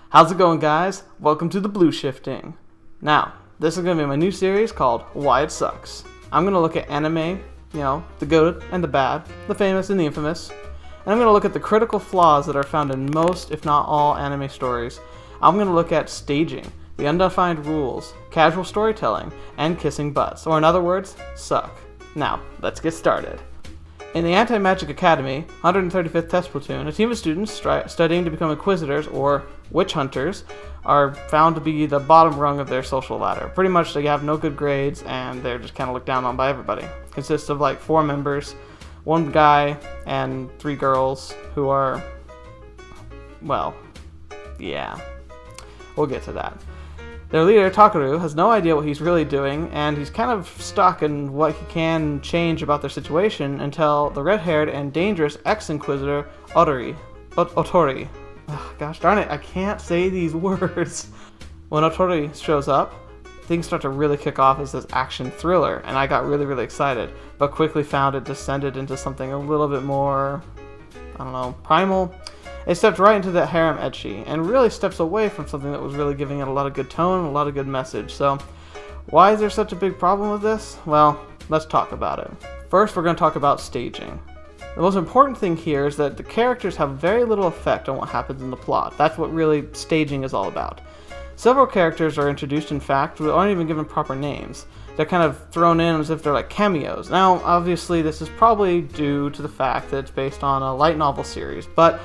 How's it going, guys? Welcome to TheBlueShifting. Now, this is going to be my new series called Why It Sucks. I'm going to look at anime, the good and the bad, the famous and the infamous, and I'm going to look at the critical flaws that are found in most, if not all, anime stories. I'm going to look at staging, the undefined rules, casual storytelling, and kissing butts, or in other words, suck. Now, let's get started. In the Anti-Magic Academy, 135th Test Platoon, a team of students studying to become inquisitors, or witch hunters, are found to be the bottom rung of their social ladder. Pretty much they have no good grades, and they're just kind of looked down on by everybody. It consists of like 4 members, 1 guy, and 3 girls who are, well, yeah, we'll get to that. Their leader, Takaru, has no idea what he's really doing, and he's kind of stuck in what he can change about their situation until the red-haired and dangerous ex-inquisitor, Otori. Oh, gosh darn it, I can't say these words. When Otori shows up, things start to really kick off as this action thriller, and I got really excited, but quickly found it descended into something a little bit more, primal. It stepped right into that harem ecchi, and really steps away from something that was really giving it a lot of good tone and a lot of good message. So, why is there such a big problem with this? Well, let's talk about it. First, we're going to talk about staging. The most important thing here is that the characters have very little effect on what happens in the plot. That's what really staging is all about. Several characters are introduced, in fact, who aren't even given proper names. They're kind of thrown in as if they're like cameos. Now, obviously, this is probably due to the fact that it's based on a light novel series, but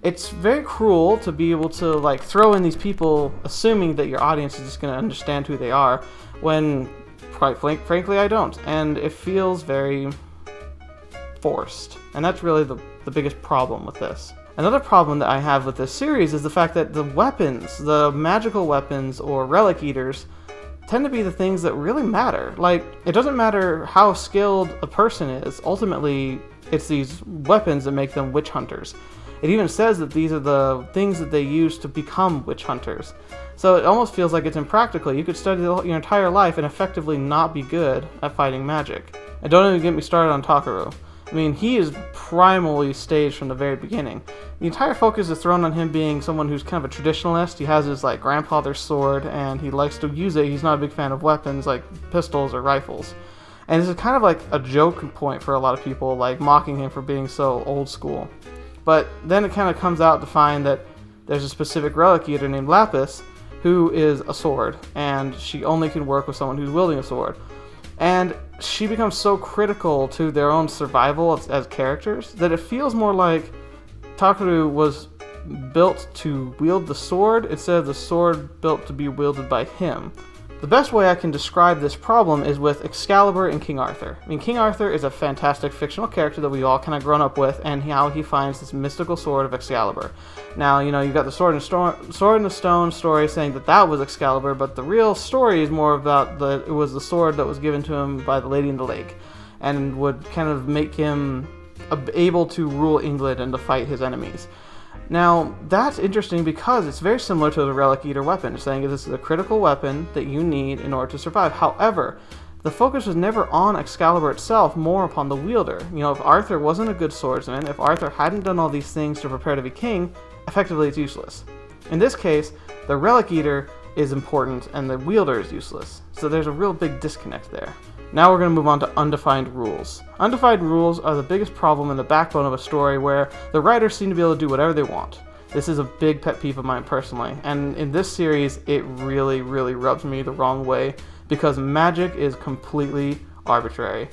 it's very cruel to be able to throw in these people assuming that your audience is just going to understand who they are, when quite frankly I don't, and it feels very forced, and that's really the biggest problem with this. Another problem that I have with this series is the fact that the weapons, the magical weapons or relic eaters, tend to be the things that really matter. It doesn't matter how skilled a person is, ultimately it's these weapons that make them witch hunters. It even says that these are the things that they use to become witch hunters. So it almost feels like it's impractical. You could study your entire life and effectively not be good at fighting magic. And don't even get me started on Takaru. I mean, he is primally staged from the very beginning. The entire focus is thrown on him being someone who's kind of a traditionalist. He has his grandfather's sword and he likes to use it. He's not a big fan of weapons like pistols or rifles. And this is kind of like a joke point for a lot of people, mocking him for being so old school. But then it kind of comes out to find that there's a specific relic eater named Lapis who is a sword, and she only can work with someone who's wielding a sword. And she becomes so critical to their own survival as characters that it feels more like Takaru was built to wield the sword instead of the sword built to be wielded by him. The best way I can describe this problem is with Excalibur and King Arthur. I mean, King Arthur is a fantastic fictional character that we all kind of grown up with, and how he finds this mystical sword of Excalibur. Now, you've got the Sword in the Stone story saying that was Excalibur, but the real story is more about it was the sword that was given to him by the Lady in the Lake, and would kind of make him able to rule England and to fight his enemies. Now, that's interesting because it's very similar to the Relic Eater weapon, saying that this is a critical weapon that you need in order to survive. However, the focus was never on Excalibur itself, more upon the wielder. If Arthur wasn't a good swordsman, if Arthur hadn't done all these things to prepare to be king, effectively it's useless. In this case, the Relic Eater is important and the wielder is useless. So there's a real big disconnect there. Now we're going to move on to Undefined Rules. Undefined Rules are the biggest problem in the backbone of a story where the writers seem to be able to do whatever they want. This is a big pet peeve of mine personally, and in this series it really rubs me the wrong way because magic is completely arbitrary.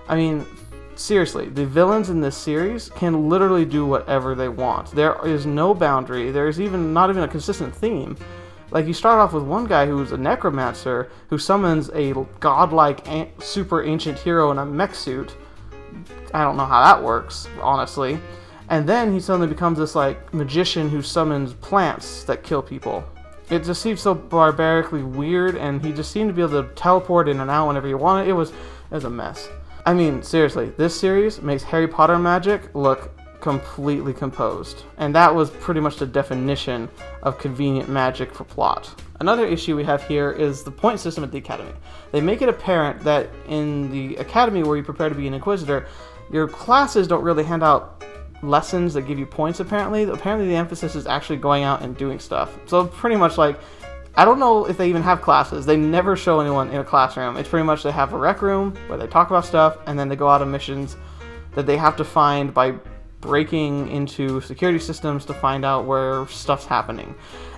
I mean, seriously, the villains in this series can literally do whatever they want. There is no boundary, there's not even a consistent theme. You start off with one guy who's a necromancer who summons a godlike super ancient hero in a mech suit. I don't know how that works, honestly. And then he suddenly becomes this magician who summons plants that kill people. It just seems so barbarically weird, and he just seemed to be able to teleport in and out whenever he wanted. It was a mess. I mean, seriously, this series makes Harry Potter magic look completely composed, and that was pretty much the definition of convenient magic for plot. Another issue we have here is the point system at the Academy. They make it apparent that in the Academy where you prepare to be an Inquisitor, your classes don't really hand out lessons that give you points. Apparently the emphasis is actually going out and doing stuff. So pretty much like, I don't know if they even have classes. They never show anyone in a classroom. It's pretty much they have a rec room where they talk about stuff, and then they go out on missions that they have to find by breaking into security systems to find out where stuff's happening.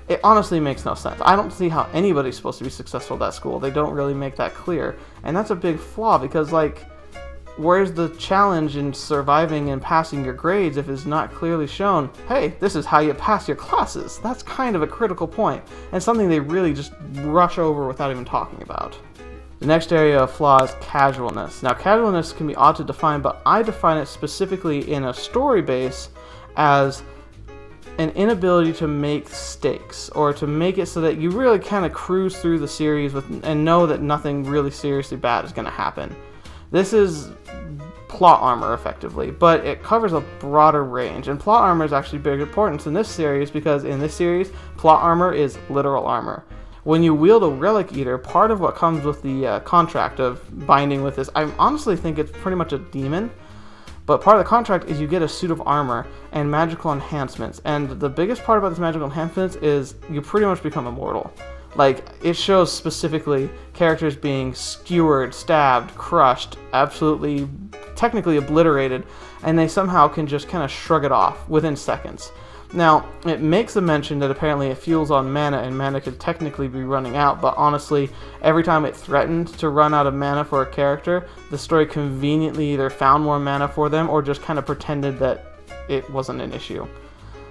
It honestly makes no sense. I don't see how anybody's supposed to be successful at that school. They don't really make that clear. And that's a big flaw, because like, where's the challenge in surviving and passing your grades if it's not clearly shown, hey, this is how you pass your classes? That's kind of a critical point, and something they really just rush over without even talking about. The next area of flaw is casualness. Now, casualness can be odd to define, but I define it specifically in a story base as an inability to make stakes, or to make it so that you really kind of cruise through the series and know that nothing really seriously bad is going to happen. This is plot armor, effectively, but it covers a broader range, and plot armor is actually big importance in this series, because in this series, plot armor is literal armor. When you wield a Relic Eater, part of what comes with the contract of binding with this, I honestly think it's pretty much a demon, but part of the contract is you get a suit of armor and magical enhancements, and the biggest part about this magical enhancements is you pretty much become immortal. Like, it shows specifically characters being skewered, stabbed, crushed, absolutely, technically obliterated, and they somehow can just kind of shrug it off within seconds. Now, it makes a mention that apparently it fuels on mana, and mana could technically be running out, but honestly, every time it threatened to run out of mana for a character, the story conveniently either found more mana for them or just kind of pretended that it wasn't an issue.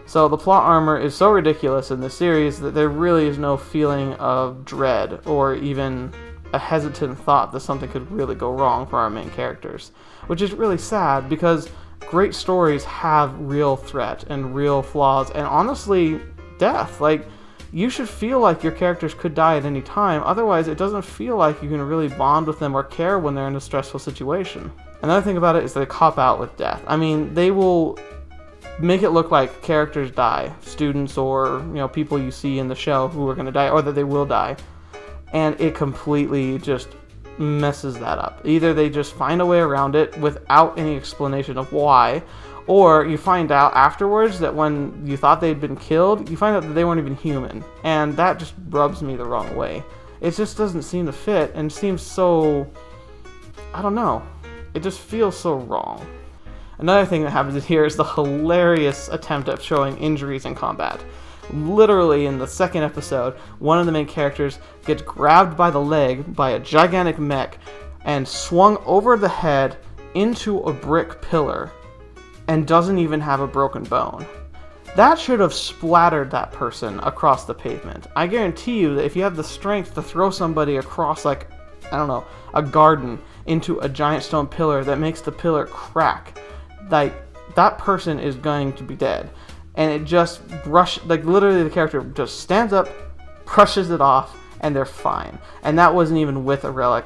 So the plot armor is so ridiculous in this series that there really is no feeling of dread or even a hesitant thought that something could really go wrong for our main characters. Which is really sad, because great stories have real threat and real flaws and honestly death. Like, you should feel like your characters could die at any time, otherwise it doesn't feel like you can really bond with them or care when they're in a stressful situation. Another thing about it is they cop out with death. I mean, they will make it look like characters die, students or people you see in the show who are going to die, or that they will die, and it completely just messes that up. Either they just find a way around it without any explanation of why, or you find out afterwards that when you thought they'd been killed, you find out that they weren't even human, and that just rubs me the wrong way. It just doesn't seem to fit, and seems so, I don't know, it just feels so wrong. Another thing that happens here is the hilarious attempt at showing injuries in combat. Literally, in the second episode, one of the main characters gets grabbed by the leg by a gigantic mech and swung over the head into a brick pillar and doesn't even have a broken bone. That should have splattered that person across the pavement. I guarantee you that if you have the strength to throw somebody across, like, I don't know, a garden into a giant stone pillar that makes the pillar crack, like, that person is going to be dead. And it just literally the character just stands up, brushes it off, and they're fine. And that wasn't even with a relic.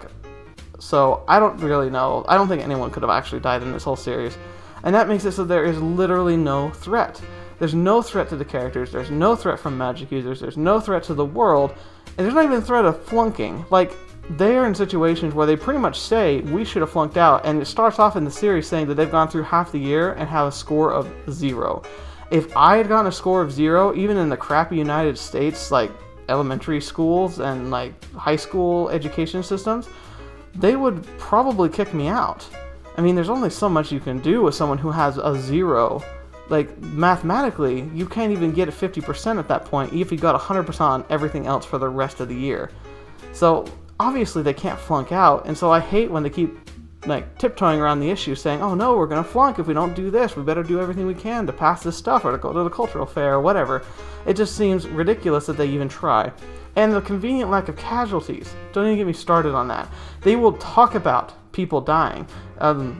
So I don't really know. I don't think anyone could have actually died in this whole series. And that makes it so there is literally no threat. There's no threat to the characters, there's no threat from magic users, there's no threat to the world, and there's not even a threat of flunking. Like, they are in situations where they pretty much say, we should have flunked out, and it starts off in the series saying that they've gone through half the year and have a score of 0. If I had gotten a score of 0, even in the crappy United States, like elementary schools and like high school education systems, they would probably kick me out. I mean, there's only so much you can do with someone who has a 0. Like, mathematically, you can't even get a 50% at that point if you got 100% on everything else for the rest of the year. So obviously they can't flunk out, and so I hate when they keep like tiptoeing around the issue, saying, oh no, we're gonna flunk if we don't do this, we better do everything we can to pass this stuff or to go to the cultural fair or whatever. It just seems ridiculous that they even try. And the convenient lack of casualties, don't even get me started on that. They will talk about people dying.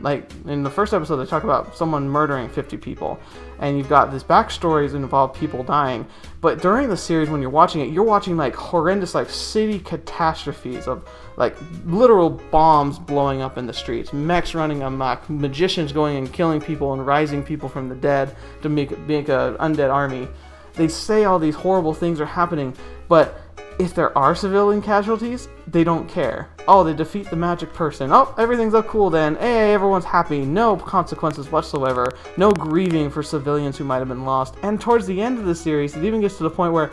Like in the first episode they talk about someone murdering 50 people, and you've got this backstories that involve people dying, but during the series when you're watching it, you're watching like horrendous like city catastrophes of like literal bombs blowing up in the streets, mechs running amok, magicians going and killing people and rising people from the dead to make an undead army. They say all these horrible things are happening, but if there are civilian casualties, they don't care. Oh, they defeat the magic person. Oh, everything's up cool then. Hey, everyone's happy. No consequences whatsoever. No grieving for civilians who might have been lost. And towards the end of the series, it even gets to the point where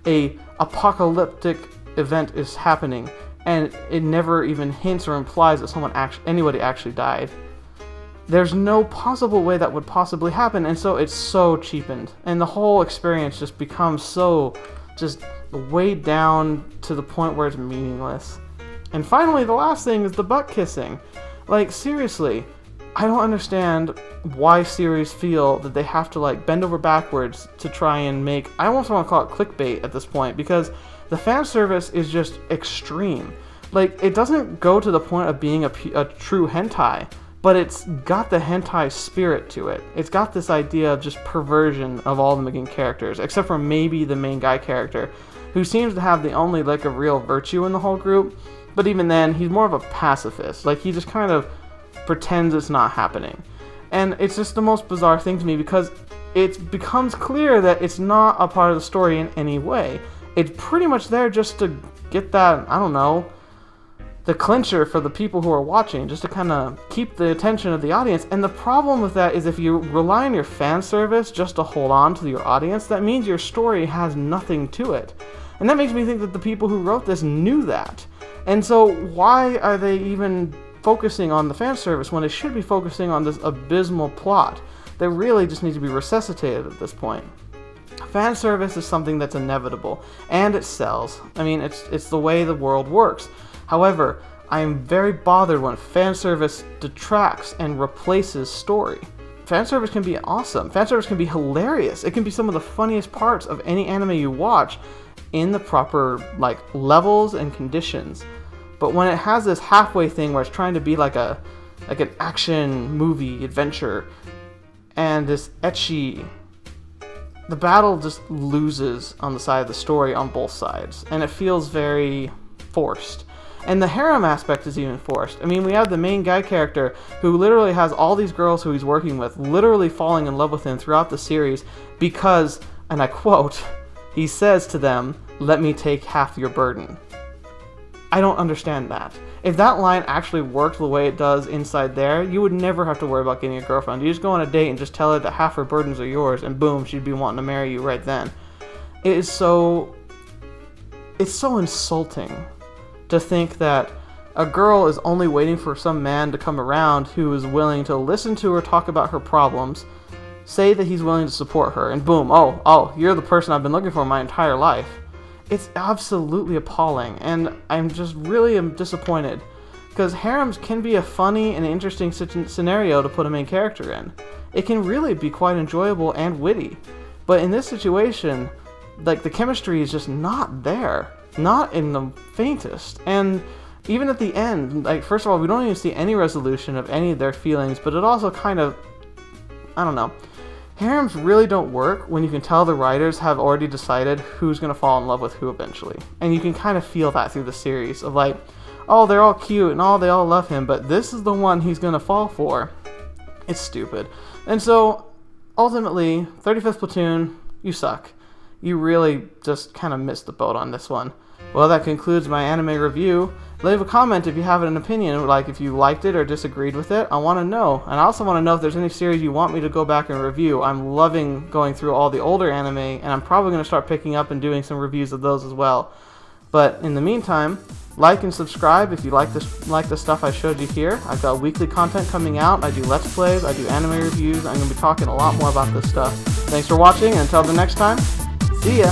a apocalyptic event is happening, and it never even hints or implies that anybody actually died. There's no possible way that would possibly happen, and so it's so cheapened. And the whole experience just becomes so just weighed down to the point where it's meaningless. And finally, the last thing is the butt kissing. Like, seriously, I don't understand why series feel that they have to like bend over backwards to try and make, I almost want to call it clickbait at this point, because the fan service is just extreme. Like, it doesn't go to the point of being a true hentai, but it's got the hentai spirit to it. It's got this idea of just perversion of all the main characters, except for maybe the main guy character, who seems to have the only lick of real virtue in the whole group. But even then, he's more of a pacifist. Like, he just kind of pretends it's not happening. And it's just the most bizarre thing to me, because it becomes clear that it's not a part of the story in any way. It's pretty much there just to get that, I don't know, the clincher for the people who are watching, just to kind of keep the attention of the audience. And the problem with that is, if you rely on your fan service just to hold on to your audience, that means your story has nothing to it. And that makes me think that the people who wrote this knew that. And so why are they even focusing on the fan service when they should be focusing on this abysmal plot that really just needs to be resuscitated at this point? Fan service is something that's inevitable, and it sells. I mean, it's the way the world works. However, I am very bothered when fan service detracts and replaces story. Fan service can be awesome. Fan service can be hilarious. It can be some of the funniest parts of any anime you watch in the proper like levels and conditions. But when it has this halfway thing where it's trying to be like an action movie adventure and this ecchi, the battle just loses on the side of the story on both sides, and it feels very forced. And the harem aspect is even forced. I mean, we have the main guy character who literally has all these girls who he's working with literally falling in love with him throughout the series because, and I quote, he says to them, "Let me take half your burden." I don't understand that. If that line actually worked the way it does inside there, you would never have to worry about getting a girlfriend. You just go on a date and just tell her that half her burdens are yours, and boom, she'd be wanting to marry you right then. It's so insulting to think that a girl is only waiting for some man to come around who is willing to listen to her talk about her problems, say that he's willing to support her, and boom, oh, you're the person I've been looking for my entire life. It's absolutely appalling, and I'm just really disappointed, because harems can be a funny and interesting scenario to put a main character in. It can really be quite enjoyable and witty, but in this situation, like, the chemistry is just not there. Not in the faintest. And even at the end, like, first of all, we don't even see any resolution of any of their feelings, but it also kind of, I don't know. Harems really don't work when you can tell the writers have already decided who's going to fall in love with who eventually. And you can kind of feel that through the series of like, oh, they're all cute and they all love him, but this is the one he's going to fall for. It's stupid. And so, ultimately, 35th Platoon, you suck. You really just kind of missed the boat on this one. Well, that concludes my anime review. Leave a comment if you have an opinion, like if you liked it or disagreed with it. I want to know. And I also want to know if there's any series you want me to go back and review. I'm loving going through all the older anime, and I'm probably going to start picking up and doing some reviews of those as well. But in the meantime, like and subscribe if you like the stuff I showed you here. I've got weekly content coming out. I do Let's Plays, I do anime reviews. I'm going to be talking a lot more about this stuff. Thanks for watching, and until the next time, see ya!